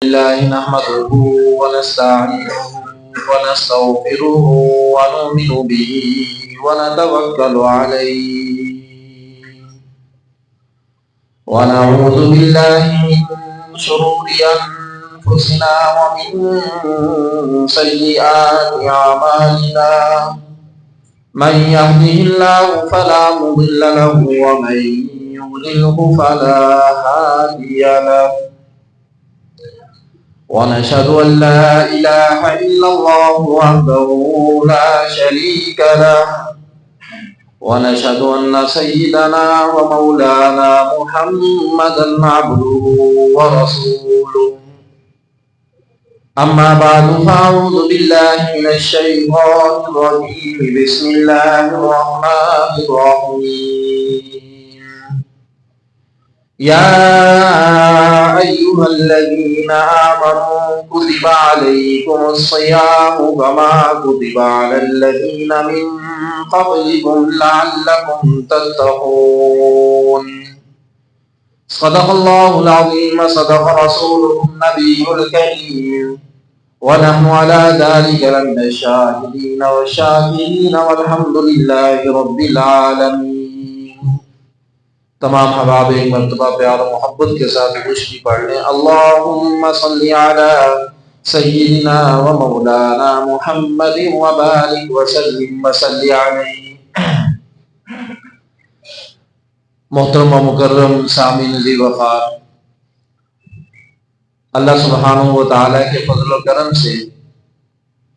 الله نحمده ونستعينه ونستغفره ونؤمن به ونتوكل عليه ونعوذ بالله من شرور أنفسنا ومن سيئات أعمالنا من يهده الله فلا مضل له ومن يضلله فلا هادي له ونشهد أن لا إله إلا الله وحده لا شريك له ونشهد أن سيدنا ومولانا محمدا عبده ورسوله أما بعد فأعوذ بالله من الشيطان الرجيم بسم الله الرحمن الرحيم يا أيها الذين آمنوا كتب عليكم الصيام كما كتب على الذين من قبلكم لعلكم تتقون صدق الله العظيم صدق رسوله النبي الكريم ونحن على ذلك لمن الشاهدين والشاكرين والحمد لله رب العالمين۔ تمام حباب ایک مرتبہ پیار و محبت کے ساتھ خوشی پڑھ لیں، اللہم صلی علی سیدنا و مولانا محمد وبارک وسلم وصلی علیہ۔ محترم و مکرم سامعین ذی وقار، اللہ سبحانہ و تعالیٰ کے فضل و کرم سے،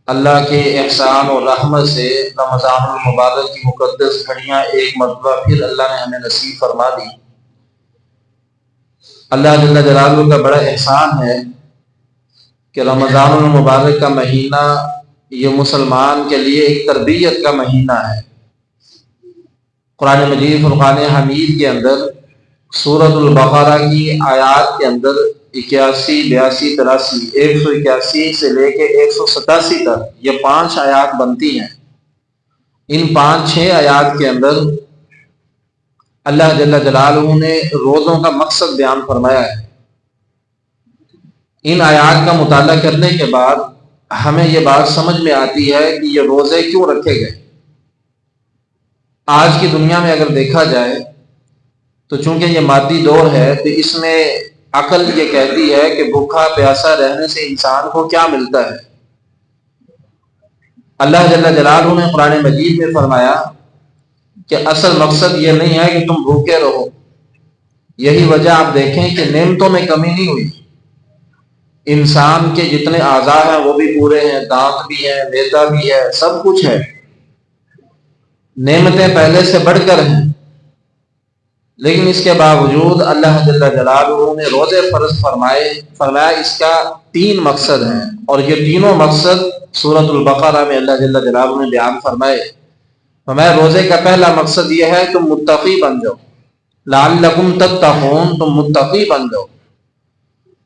اللہ کے احسان اور رحمت سے رمضان المبارک کی مقدس گھڑیاں ایک مرتبہ پھر اللہ نے ہمیں نصیب فرما دی۔ اللہ جل جلالہ کا بڑا احسان ہے کہ رمضان المبارک کا مہینہ یہ مسلمان کے لیے ایک تربیت کا مہینہ ہے۔ قرآن مجید فرقان حمید کے اندر سورۃ البقرہ کی آیات کے اندر 81، 82، 83، 181 سے لے کے 187 تک یہ 5 آیات بنتی ہیں۔ ان 5-6 آیات کے اندر اللہ جل جلالہ نے روزوں کا مقصد بیان فرمایا ہے۔ ان آیات کا مطالعہ کرنے کے بعد ہمیں یہ بات سمجھ میں آتی ہے کہ یہ روزے کیوں رکھے گئے۔ آج کی دنیا میں اگر دیکھا جائے تو چونکہ یہ مادی دور ہے تو اس میں عقل یہ کہتی ہے کہ بھوکا پیاسا رہنے سے انسان کو کیا ملتا ہے۔ اللہ جل جلالہ نے قرآن مجید میں فرمایا کہ اصل مقصد یہ نہیں ہے کہ تم بھوکے رہو، یہی وجہ آپ دیکھیں کہ نعمتوں میں کمی نہیں ہوئی۔ انسان کے جتنے اعضاء ہیں وہ بھی پورے ہیں، دانت بھی ہیں، معدہ بھی ہے، سب کچھ ہے، نعمتیں پہلے سے بڑھ کر ہیں، لیکن اس کے باوجود اللہ جل جلالہ نے روزے فرض فرمایا۔ اس کا 3 مقصد ہیں اور یہ تینوں مقصد سورۃ البقرہ میں اللہ جل جلالہ نے بیان فرمائے۔ روزے کا پہلا مقصد یہ ہے تم متقی بن جاؤ، لعلکم تتقون، تم متقی بن جاؤ۔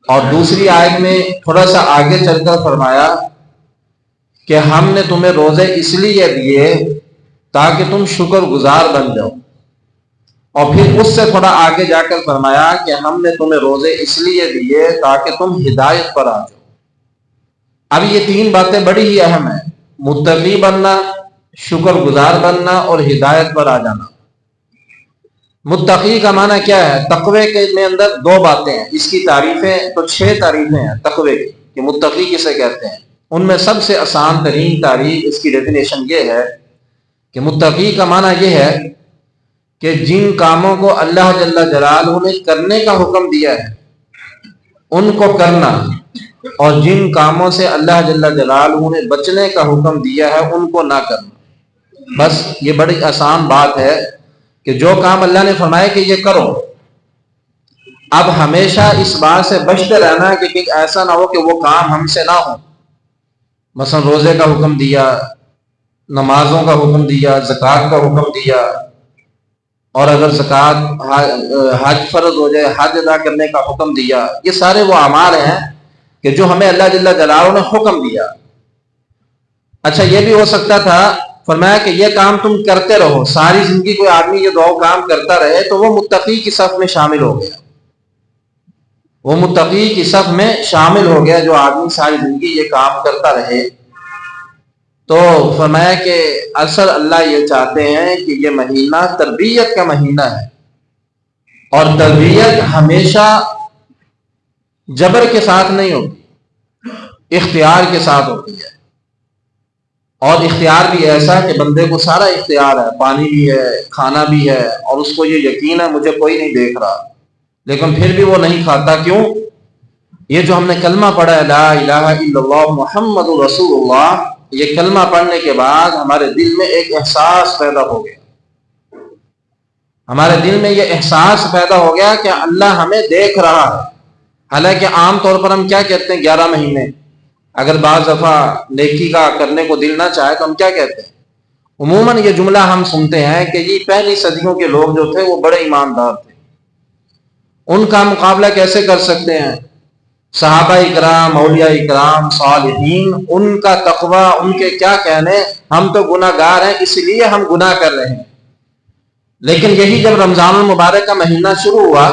اور دوسری آیت میں تھوڑا سا آگے چل کر فرمایا کہ ہم نے تمہیں روزے اس لیے دیے تاکہ تم شکر گزار بن جاؤ، اور پھر اس سے تھوڑا آگے جا کر فرمایا کہ ہم نے تمہیں روزے اس لیے دیے تاکہ تم ہدایت پر آ جاؤ۔ اب یہ 3 باتیں بڑی ہی اہم ہیں، متقی بننا، شکر گزار بننا اور ہدایت پر آ جانا۔ متقی کا معنی کیا ہے؟ تقوی کے میں اندر 2 باتیں ہیں، اس کی تعریفیں تو 6 تعریفیں ہیں تقوی کی کہ متقی کسے کہتے ہیں۔ ان میں سب سے آسان ترین تعریف، اس کی ڈیفینیشن یہ ہے کہ متقی کا معنی یہ ہے کہ جن کاموں کو اللہ جل جلالہ نے کرنے کا حکم دیا ہے ان کو کرنا، اور جن کاموں سے اللہ جل جلالہ نے بچنے کا حکم دیا ہے ان کو نہ کرنا۔ بس یہ بڑی آسان بات ہے کہ جو کام اللہ نے فرمایا کہ یہ کرو، اب ہمیشہ اس بات سے بچتے رہنا کہ ایسا نہ ہو کہ وہ کام ہم سے نہ ہو۔ مثلا روزے کا حکم دیا، نمازوں کا حکم دیا، زکوٰۃ کا حکم دیا، اور اگر زکوٰۃ حج فرض ہو جائے حج ادا کرنے کا حکم دیا، یہ سارے وہ اعمال ہیں کہ جو ہمیں اللہ جل جلالہ نے حکم دیا۔ اچھا یہ بھی ہو سکتا تھا فرمایا کہ یہ کام تم کرتے رہو، ساری زندگی کوئی آدمی یہ 2 کام کرتا رہے تو وہ متقی کی صف میں شامل ہو گیا۔ وہ متقی کی صف میں شامل ہو گیا جو آدمی ساری زندگی یہ کام کرتا رہے۔ تو فرمایا کہ اصل اللہ یہ چاہتے ہیں کہ یہ مہینہ تربیت کا مہینہ ہے، اور تربیت ہمیشہ جبر کے ساتھ نہیں ہوتی، اختیار کے ساتھ ہوتی ہے، اور اختیار بھی ایسا کہ بندے کو سارا اختیار ہے، پانی بھی ہے، کھانا بھی ہے، اور اس کو یہ یقین ہے مجھے کوئی نہیں دیکھ رہا، لیکن پھر بھی وہ نہیں کھاتا۔ کیوں؟ یہ جو ہم نے کلمہ پڑھا ہے لا الہ الا اللہ محمد رسول اللہ، یہ کلمہ پڑھنے کے بعد ہمارے دل میں ایک احساس پیدا ہو گیا، ہمارے دل میں یہ احساس پیدا ہو گیا کہ اللہ ہمیں دیکھ رہا ہے۔ حالانکہ عام طور پر ہم کیا کہتے ہیں 11 مہینے، اگر بعض دفعہ نیکی کا کرنے کو دل نہ چاہے تو ہم کیا کہتے ہیں؟ عموماً یہ جملہ ہم سنتے ہیں کہ یہ پہلی صدیوں کے لوگ جو تھے وہ بڑے ایماندار تھے، ان کا مقابلہ کیسے کر سکتے ہیں؟ صحابہ اکرام، اولیاء اکرام، صالحین، ان کا تقوی، ان کے کیا کہنے، ہم تو گناہ گار ہیں اس لیے ہم گناہ کر رہے ہیں۔ لیکن یہی جب رمضان المبارک کا مہینہ شروع ہوا،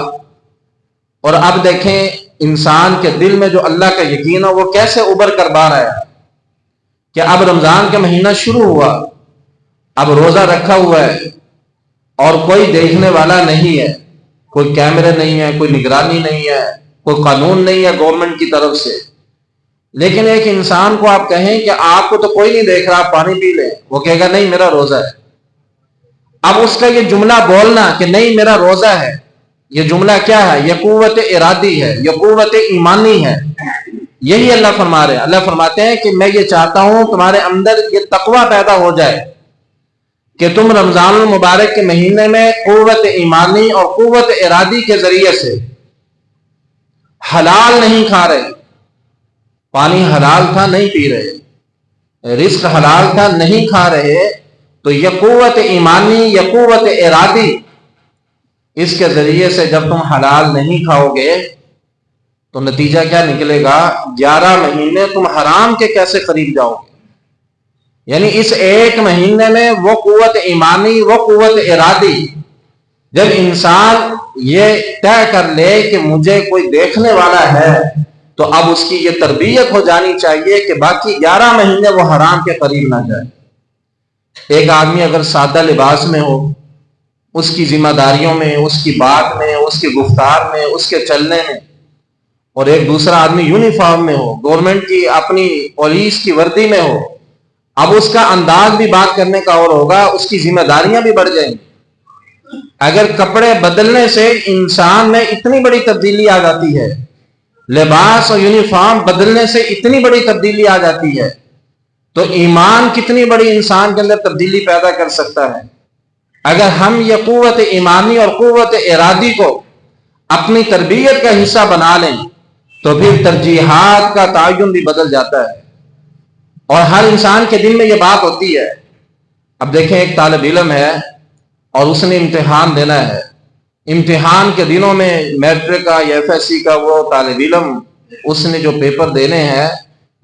اور اب دیکھیں انسان کے دل میں جو اللہ کا یقین ہے وہ کیسے ابھر کر باہر آیا کہ اب رمضان کا مہینہ شروع ہوا، اب روزہ رکھا ہوا ہے، اور کوئی دیکھنے والا نہیں ہے، کوئی کیمرے نہیں ہے، کوئی نگرانی نہیں ہے، کوئی قانون نہیں ہے گورنمنٹ کی طرف سے۔ لیکن ایک انسان کو آپ کہیں کہ آپ کو تو کوئی نہیں دیکھ رہا، آپ پانی پی لیں، وہ کہے گا نہیں میرا روزہ ہے۔ اب اس کا یہ جملہ بولنا کہ نہیں میرا روزہ ہے، یہ جملہ کیا ہے؟ یہ قوت ارادی ہے، یہ قوت ایمانی ہے۔ یہی اللہ فرما رہے ہیں، اللہ فرماتے ہیں کہ میں یہ چاہتا ہوں تمہارے اندر یہ تقوی پیدا ہو جائے کہ تم رمضان المبارک کے مہینے میں قوت ایمانی اور قوت ارادی کے ذریعے سے حلال نہیں کھا رہے، پانی حلال تھا نہیں پی رہے، رزق حلال تھا نہیں کھا رہے، تو یہ قوت ایمانی، یہ قوت ارادی، اس کے ذریعے سے جب تم حلال نہیں کھاؤ گے تو نتیجہ کیا نکلے گا؟ 11 مہینے تم حرام کے کیسے قریب جاؤ گے؟ یعنی اس ایک مہینے میں وہ قوت ایمانی، وہ قوت ارادی، جب انسان یہ طے کر لے کہ مجھے کوئی دیکھنے والا ہے، تو اب اس کی یہ تربیت ہو جانی چاہیے کہ باقی 11 مہینے وہ حرام کے قریب نہ جائے۔ ایک آدمی اگر سادہ لباس میں ہو، اس کی ذمہ داریوں میں، اس کی بات میں، اس کی گفتار میں، اس کے چلنے میں، اور ایک دوسرا آدمی یونیفارم میں ہو، گورنمنٹ کی اپنی پولیس کی وردی میں ہو، اب اس کا انداز بھی بات کرنے کا اور ہوگا، اس کی ذمہ داریاں بھی بڑھ جائیں گی۔ اگر کپڑے بدلنے سے انسان میں اتنی بڑی تبدیلی آ جاتی ہے، لباس اور یونیفارم بدلنے سے اتنی بڑی تبدیلی آ جاتی ہے، تو ایمان کتنی بڑی انسان کے اندر تبدیلی پیدا کر سکتا ہے۔ اگر ہم یہ قوت ایمانی اور قوت ارادی کو اپنی تربیت کا حصہ بنا لیں تو پھر ترجیحات کا تعین بھی بدل جاتا ہے، اور ہر انسان کے دل میں یہ بات ہوتی ہے۔ اب دیکھیں ایک طالب علم ہے اور اس نے امتحان دینا ہے، امتحان کے دنوں میں میٹرک کا یا FSC کا وہ طالب علم اس نے جو پیپر دینے ہیں،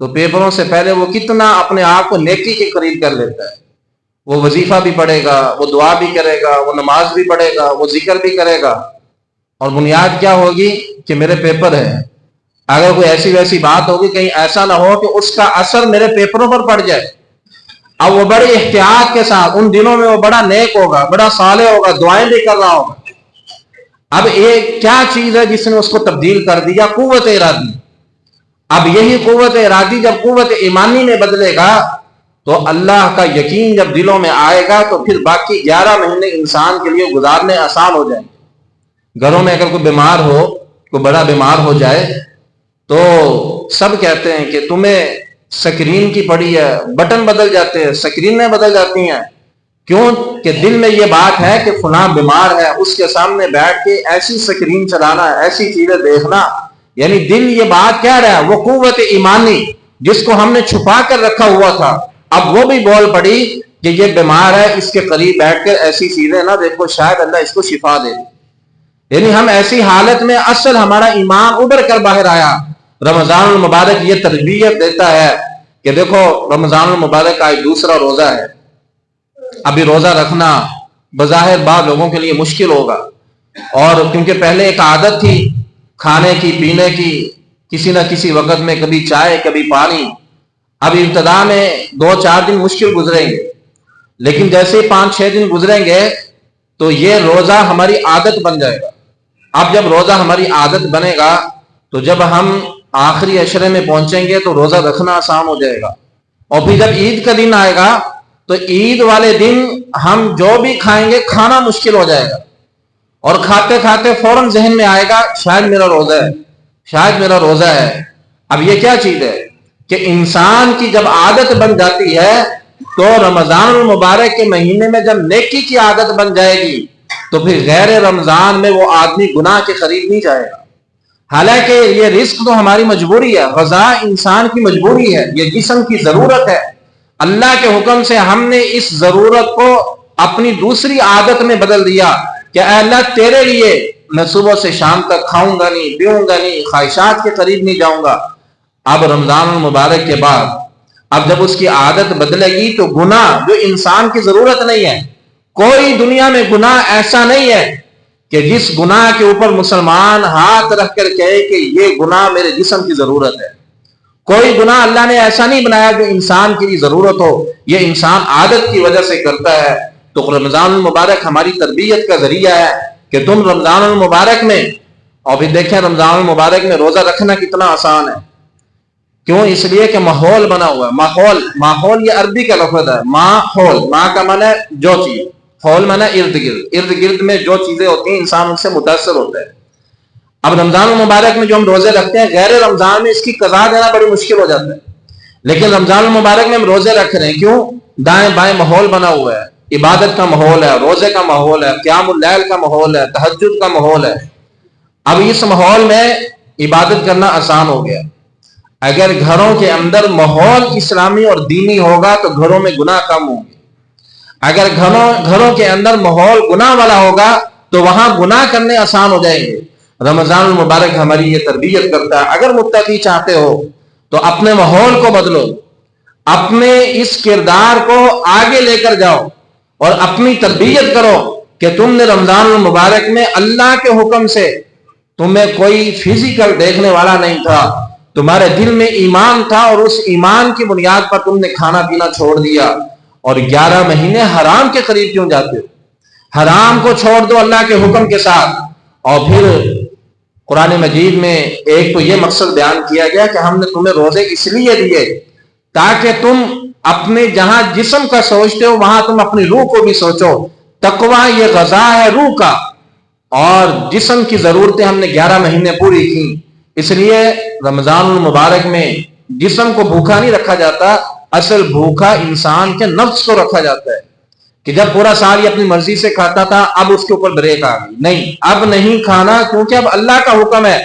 تو پیپروں سے پہلے وہ کتنا اپنے آپ کو نیکی کے قریب کر لیتا ہے، وہ وظیفہ بھی پڑھے گا، وہ دعا بھی کرے گا، وہ نماز بھی پڑھے گا، وہ ذکر بھی کرے گا، اور بنیاد کیا ہوگی کہ میرے پیپر ہے۔ اگر کوئی ایسی ویسی بات ہوگی کہیں ایسا نہ ہو کہ اس کا اثر میرے پیپروں پر پڑ جائے، اب وہ بڑی احتیاط کے ساتھ ان دنوں میں وہ بڑا نیک ہوگا، بڑا صالح ہوگا، دعائیں بھی کر رہا ہوگا۔ اب ایک کیا چیز ہے جس نے اس کو تبدیل کر دیا؟ قوت ارادی۔ اب یہی قوت ارادی جب قوت ایمانی میں بدلے گا تو اللہ کا یقین جب دلوں میں آئے گا تو پھر باقی 11 مہینے انسان کے لیے گزارنے آسان ہو جائیں گے۔ گھروں میں اگر کوئی بیمار ہو، کوئی بڑا بیمار ہو جائے، تو سب کہتے ہیں کہ تمہیں سکرین کی پڑی ہے، بٹن بدل جاتے ہیں، سکرینیں بدل جاتی ہیں۔ کیوں کہ دل میں یہ بات ہے کہ فلاں بیمار ہے، اس کے سامنے بیٹھ کے ایسی سکرین چلانا، ایسی چیزیں دیکھنا، یعنی دل یہ بات کہہ رہا ہے، وہ قوت ایمانی جس کو ہم نے چھپا کر رکھا ہوا تھا، اب وہ بھی بول پڑی کہ یہ بیمار ہے، اس کے قریب بیٹھ کر ایسی چیزیں نہ دیکھو، شاید اللہ اس کو شفا دے۔ یعنی ہم ایسی حالت میں اصل ہمارا ایمان ابھر کر باہر آیا۔ رمضان المبارک یہ تربیت دیتا ہے کہ دیکھو رمضان المبارک کا ایک دوسرا روزہ ہے، ابھی روزہ رکھنا بظاہر بعض لوگوں کے لیے مشکل ہوگا، اور کیونکہ پہلے ایک عادت تھی، کھانے کی پینے کی، کسی نہ کسی وقت میں کبھی چائے کبھی پانی. اب ابتدا میں 2-4 دن مشکل گزریں گے، لیکن جیسے 5-6 دن گزریں گے تو یہ روزہ ہماری عادت بن جائے گا. اب جب روزہ ہماری عادت بنے گا تو جب ہم آخری عشرے میں پہنچیں گے تو روزہ رکھنا آسان ہو جائے گا. اور پھر جب عید کا دن آئے گا تو عید والے دن ہم جو بھی کھائیں گے کھانا مشکل ہو جائے گا، اور کھاتے کھاتے فوراً ذہن میں آئے گا شاید میرا روزہ ہے، شاید میرا روزہ ہے. اب یہ کیا چیز ہے کہ انسان کی جب عادت بن جاتی ہے تو رمضان المبارک کے مہینے میں جب نیکی کی عادت بن جائے گی تو پھر غیر رمضان میں وہ آدمی گناہ کے قریب نہیں جائے گا. حالانکہ یہ رزق تو ہماری مجبوری ہے، غذا انسان کی مجبوری ہے، یہ جسم کی ضرورت ہے. اللہ کے حکم سے ہم نے اس ضرورت کو اپنی دوسری عادت میں بدل دیا کہ اے اللہ تیرے لیے میں صبح سے شام تک کھاؤں گا نہیں، پیوں گا نہیں، خواہشات کے قریب نہیں جاؤں گا. اب رمضان المبارک کے بعد اب جب اس کی عادت بدلے گی تو گناہ جو انسان کی ضرورت نہیں ہے، کوئی دنیا میں گناہ ایسا نہیں ہے کہ جس گناہ کے اوپر مسلمان ہاتھ رکھ کر کہے کہ یہ گناہ میرے جسم کی ضرورت ہے. کوئی گناہ اللہ نے ایسا نہیں بنایا جو انسان کی ضرورت ہو، یہ انسان عادت کی وجہ سے کرتا ہے. تو رمضان المبارک ہماری تربیت کا ذریعہ ہے کہ تم رمضان المبارک میں، اور پھر دیکھیں رمضان المبارک میں روزہ رکھنا کتنا آسان ہے. کیوں؟ اس لیے کہ ماحول بنا ہوا ہے. ماحول یہ عربی کا لفظ ہے. ماحول، ماں کا معنی ہے جو چیز، حول معنی ارد گرد، ارد گرد میں جو چیزیں ہوتی ہیں انسان ان سے متاثر ہوتا ہے. اب رمضان المبارک میں جو ہم روزے رکھتے ہیں غیر رمضان میں اس کی قضا دینا بڑی مشکل ہو جاتا ہے، لیکن رمضان المبارک میں ہم روزے رکھ رہے ہیں. کیوں؟ دائیں بائیں ماحول بنا ہوا ہے، عبادت کا ماحول ہے، روزے کا ماحول ہے، قیام اللیل کا ماحول ہے، تہجد کا ماحول ہے. اب اس ماحول میں عبادت کرنا آسان ہو گیا. اگر گھروں کے اندر ماحول اسلامی اور دینی ہوگا تو گھروں میں گناہ کم ہوں گے. اگر گھروں کے اندر ماحول گناہ والا ہوگا تو وہاں گناہ کرنے آسان ہو جائیں گے. رمضان المبارک ہماری یہ تربیت کرتا ہے. اگر متقی چاہتے ہو تو اپنے ماحول کو بدلو، اپنے اس کردار کو آگے لے کر جاؤ اور اپنی تربیت کرو کہ تم نے رمضان المبارک میں اللہ کے حکم سے، تمہیں کوئی فزیکل دیکھنے والا نہیں تھا، تمہارے دل میں ایمان تھا اور اس ایمان کی بنیاد پر تم نے کھانا پینا چھوڑ دیا. اور 11 مہینے حرام کے قریب کیوں جاتے ہو؟ حرام کو چھوڑ دو اللہ کے حکم کے ساتھ. اور پھر قرآن مجید میں ایک تو یہ مقصد بیان کیا گیا کہ ہم نے تمہیں روزے اس لیے دیے تاکہ تم اپنے جہاں جسم کا سوچتے ہو وہاں تم اپنی روح کو بھی سوچو. تقویٰ یہ غذا ہے روح کا، اور جسم کی ضرورتیں ہم نے 11 مہینے پوری کی. اس لیے رمضان المبارک میں جسم کو بھوکا نہیں رکھا جاتا، اصل بھوکا انسان کے نفس کو رکھا جاتا ہے کہ جب پورا سال یہ اپنی مرضی سے کھاتا تھا اب اس کے اوپر بریک آ گئی، نہیں اب نہیں کھانا کیونکہ اب اللہ کا حکم ہے.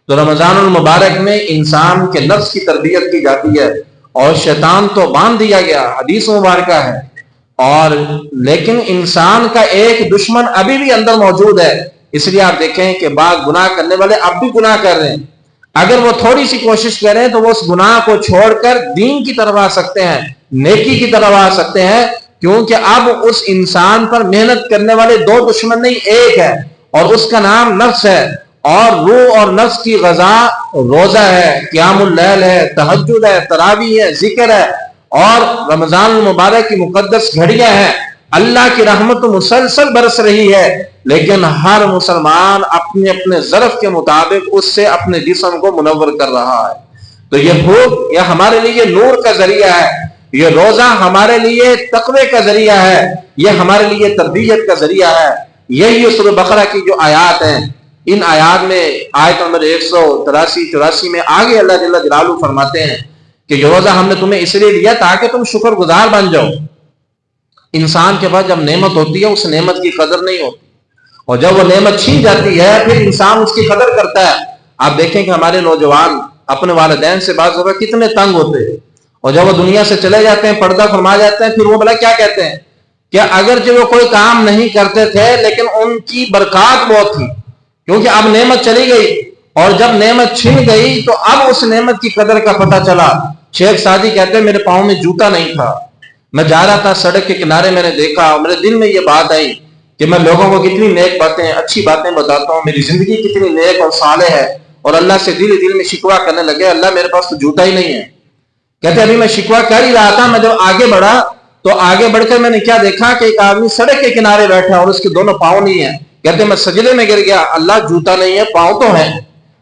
تو رمضان المبارک میں انسان کے نفس کی تربیت کی جاتی ہے، اور شیطان تو باندھ دیا گیا، حدیث مبارکہ ہے. اور لیکن انسان کا ایک دشمن ابھی بھی اندر موجود ہے. اس لیے آپ دیکھیں کہ بعض گناہ کرنے والے اب بھی گناہ کر رہے ہیں. اگر وہ تھوڑی سی کوشش کریں تو وہ اس گناہ کو چھوڑ کر دین کی طرف آ سکتے ہیں، نیکی کی طرف آ سکتے ہیں، کیونکہ اب اس انسان پر محنت کرنے والے 2 دشمن نہیں، ایک ہے، اور اس کا نام نفس ہے. اور روح اور نفس کی غذا روزہ ہے، قیام اللیل ہے، تہجد ہے، تراویح ہے، ذکر ہے. اور رمضان المبارک کی مقدس گھڑیاں ہیں. اللہ کی رحمت مسلسل برس رہی ہے، لیکن ہر مسلمان اپنے اپنے ظرف کے مطابق اس سے اپنے جسم کو منور کر رہا ہے. تو یہ بھوک یہ ہمارے لیے نور کا ذریعہ ہے، یہ روزہ ہمارے لیے تقوی کا ذریعہ ہے، یہ ہمارے لیے تربیت کا ذریعہ ہے. یہی سورہ بقرہ کی جو آیات ہیں، ان آیات میں آیت نمبر 183-84 میں آگے اللہ جل جلالہ فرماتے ہیں کہ یہ روزہ ہم نے تمہیں اس لیے دیا تاکہ تم شکر گزار بن جاؤ. انسان کے پاس جب نعمت ہوتی ہے اس نعمت کی قدر نہیں ہوتی، اور جب وہ نعمت چھین جاتی ہے پھر انسان اس کی قدر کرتا ہے. آپ دیکھیں کہ ہمارے نوجوان اپنے والدین سے بعض دفعہ کتنے تنگ ہوتے ہیں، اور جب وہ دنیا سے چلے جاتے ہیں، پردہ فرما جاتے ہیں، پھر وہ بلا کیا کہتے ہیں کہ اگرچہ وہ کوئی کام نہیں کرتے تھے لیکن ان کی برکات بہت تھی، کیونکہ اب نعمت چلی گئی، اور جب نعمت چھن گئی تو اب اس نعمت کی قدر کا پتہ چلا. شیخ سعدی کہتے ہیں میرے پاؤں میں جوتا نہیں تھا، میں جا رہا تھا سڑک کے کنارے، میں نے دیکھا اور میرے دل میں یہ بات آئی کہ میں لوگوں کو کتنی نیک باتیں اچھی باتیں بتاتا ہوں، میری زندگی کتنی نیک اور صالح ہے، اور اللہ سے دل میں شکوہ کرنے لگے اللہ میرے پاس تو جوتا ہی نہیں ہے. کہتے ابھی میں شکوہ کر ہی رہا تھا, میں جب آگے بڑھا تو آگے بڑھ کر میں نے کیا دیکھا کہ ایک آدمی سڑک کے کنارے بیٹھا اور اس کے دونوں پاؤں نہیں ہیں. کہتے میں سجدے میں گر گیا, اللہ جوتا نہیں ہے پاؤں تو ہیں.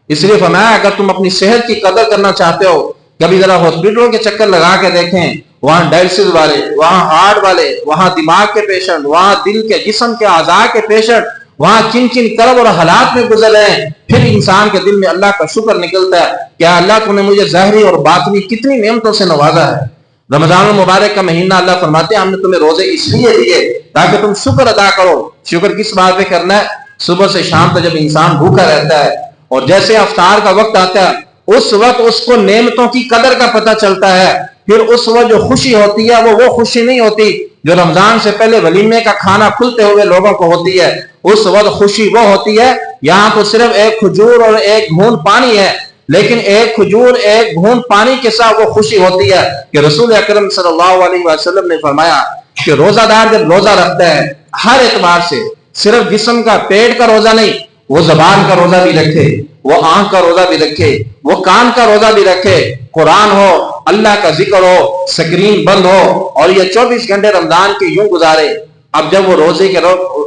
اس لیے فرمایا اگر تم اپنی صحت کی قدر کرنا چاہتے ہو کبھی ذرا ہاسپٹلوں کے چکر لگا کے دیکھیں, وہاں ڈائلسس والے, وہاں ہارٹ والے, وہاں دماغ کے پیشنٹ, وہاں دل کے جسم کے اعضاء کے پیشنٹ, وہاں کن کن کرب اور حالات میں گزر رہے ہیں. پھر انسان کے دل میں اللہ کا شکر نکلتا ہے کہ اللہ تو نے مجھے ظاہری اور باطنی کتنی نعمتوں سے نوازا ہے. رمضان المبارک کا مہینہ اللہ فرماتے ہیں ہم نے تمہیں روزے اس لیے دیے تاکہ تم شکر ادا کرو. شکر کس بات پہ کرنا ہے؟ صبح سے شام تک جب انسان بھوکا رہتا ہے اور جیسے افطار کا وقت آتا ہے اس وقت اس کو نعمتوں کی قدر کا پتہ چلتا ہے. پھر اس وقت جو خوشی ہوتی ہے وہ خوشی نہیں ہوتی جو رمضان سے پہلے ولیمے کا کھانا کھلتے ہوئے لوگوں کو ہوتی ہے. اس وقت خوشی وہ ہوتی ہے, یہاں تو صرف ایک کھجور اور ایک گھونٹ پانی ہے, لیکن ایک کھجور ایک گھونٹ پانی کے ساتھ وہ خوشی ہوتی ہے کہ رسول اکرم صلی اللہ علیہ وسلم نے فرمایا کہ روزہ دار جب روزہ رکھتا ہے ہر اعتبار سے, صرف جسم کا پیٹ کا روزہ نہیں, وہ زبان کا روزہ بھی رکھے, وہ آنکھ کا روزہ بھی رکھے, وہ کان کا روزہ بھی رکھے, قرآن ہو, اللہ کا ذکر ہو, سکرین بند ہو, اور یہ 24 گھنٹے رمضان کے یوں گزارے. اب جب وہ روزے کے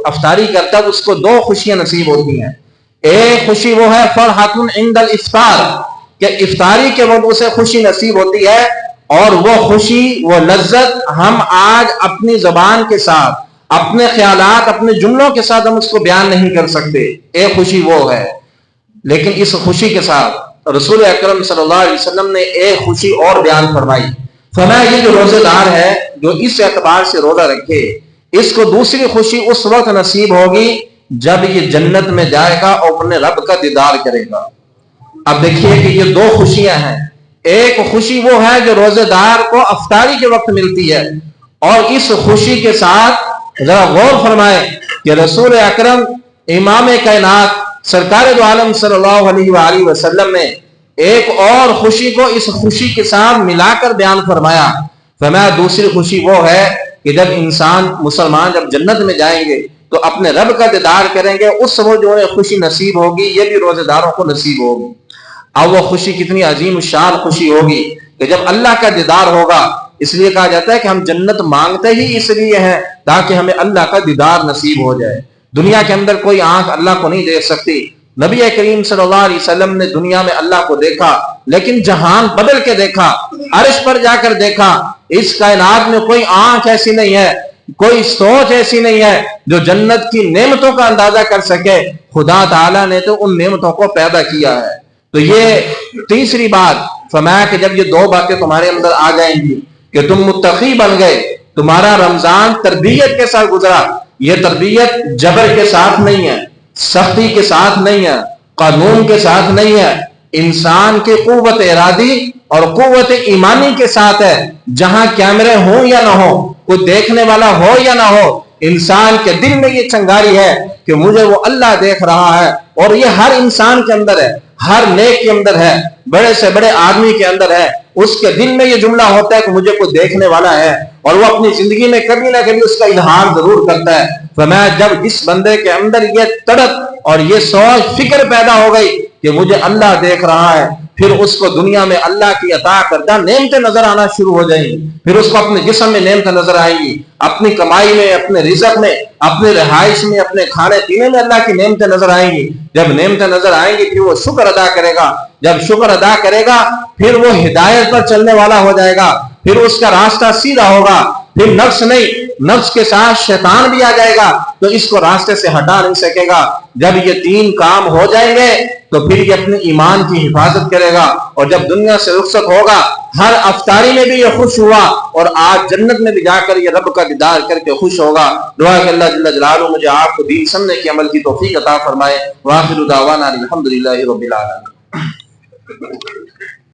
افطاری کرتا ہے اس کو دو خوشیاں نصیب ہوتی ہیں. ایک خوشی وہ ہے فرحۃ عند الافطار کہ افطاری کے وقت اسے خوشی نصیب ہوتی ہے, اور وہ خوشی وہ لذت ہم آج اپنی زبان کے ساتھ اپنے خیالات اپنے جملوں کے ساتھ ہم اس کو بیان نہیں کر سکتے. ایک خوشی وہ ہے, لیکن اس خوشی کے ساتھ رسول اکرم صلی اللہ علیہ وسلم نے ایک خوشی اور بیان فرمائی. فرمایا یہ جو روزے دار ہے جو اس اعتبار سے روزہ رکھے اس کو دوسری خوشی اس وقت نصیب ہوگی جب یہ جنت میں جائے گا اور اپنے رب کا دیدار کرے گا. اب دیکھیے کہ یہ دو خوشیاں ہیں. ایک خوشی وہ ہے جو روزے دار کو افطاری کے وقت ملتی ہے, اور اس خوشی کے ساتھ ذرا غور فرمائیں کہ رسول اکرم امام کائنات سرکار دو عالم صلی اللہ علیہ وآلہ وسلم نے ایک اور خوشی کو اس خوشی کے ساتھ ملا کر بیان فرمایا. فرمایا دوسری خوشی وہ ہے کہ جب انسان مسلمان جب جنت میں جائیں گے تو اپنے رب کا دیدار کریں گے, اس وقت جو انہیں خوشی نصیب ہوگی یہ بھی روزے داروں کو نصیب ہوگی. اب وہ خوشی کتنی عظیم الشان خوشی ہوگی کہ جب اللہ کا دیدار ہوگا. اس لیے کہا جاتا ہے کہ ہم جنت مانگتے ہی اس لیے ہیں تاکہ ہمیں اللہ کا دیدار نصیب ہو جائے. دنیا کے اندر کوئی آنکھ اللہ کو نہیں دیکھ سکتی. نبی کریم صلی اللہ علیہ وسلم نے دنیا میں اللہ کو دیکھا لیکن جہان بدل کے دیکھا, عرش پر جا کر دیکھا. اس کائنات میں کوئی آنکھ ایسی نہیں ہے, کوئی سوچ ایسی نہیں ہے جو جنت کی نعمتوں کا اندازہ کر سکے. خدا تعالیٰ نے تو ان نعمتوں کو پیدا کیا ہے. تو یہ تیسری بات فرمایا کہ جب یہ دو باتیں تمہارے اندر آ جائیں گی کہ تم متقی بن گئے, تمہارا رمضان تربیت کے ساتھ گزرا. یہ تربیت جبر کے ساتھ نہیں ہے, سختی کے ساتھ نہیں ہے, قانون کے ساتھ نہیں ہے, انسان کی قوت ارادی اور قوت ایمانی کے ساتھ ہے. جہاں کیمرے ہوں یا نہ ہو, کوئی دیکھنے والا ہو یا نہ ہو, انسان کے دل میں یہ چنگاری ہے کہ مجھے وہ اللہ دیکھ رہا ہے. اور یہ ہر انسان کے اندر ہے, ہر نیک کے اندر ہے, بڑے سے بڑے آدمی کے اندر ہے. اس کے دل میں یہ جملہ ہوتا ہے کہ مجھے کوئی دیکھنے والا ہے, اور وہ اپنی زندگی میں کبھی نہ کبھی اس کا اظہار ضرور کرتا ہے. فرمایا جب جس بندے کے اندر یہ تڑپ اور یہ سوچ فکر پیدا ہو گئی کہ مجھے اللہ دیکھ رہا ہے, پھر اس کو دنیا میں اللہ کی عطا کردہ نعمتیں نظر آنا شروع ہو جائیں گی. پھر اس کو اپنے جسم میں نعمتیں نظر آئیں گی, اپنی کمائی میں, اپنے رزق میں, اپنے رہائش میں, اپنے کھانے پینے میں اللہ کی نعمتیں نظر آئیں گی. جب نعمتیں نظر آئیں گی پھر وہ شکر ادا کرے گا. جب شکر ادا کرے گا پھر وہ ہدایت پر چلنے والا ہو جائے گا, پھر اس کا راستہ سیدھا ہوگا. پھر نفس نہیں, نفس کے ساتھ شیطان بھی آ جائے گا تو اس کو راستے سے ہٹا نہیں سکے گا. جب یہ تین کام ہو جائیں گے تو پھر یہ اپنے ایمان کی حفاظت کرے گا, اور جب دنیا سے رخصت ہوگا ہر افطاری میں بھی یہ خوش ہوا اور آج جنت میں بھی جا کر یہ رب کا دیدار کر کے خوش ہوگا. دعا کہ اللہ جل جلالہ مجھے آپ کو دین سمجھنے کی عمل کی توفیق عطا فرمائے. وآخر دعوانا الحمدللہ رب العالمین.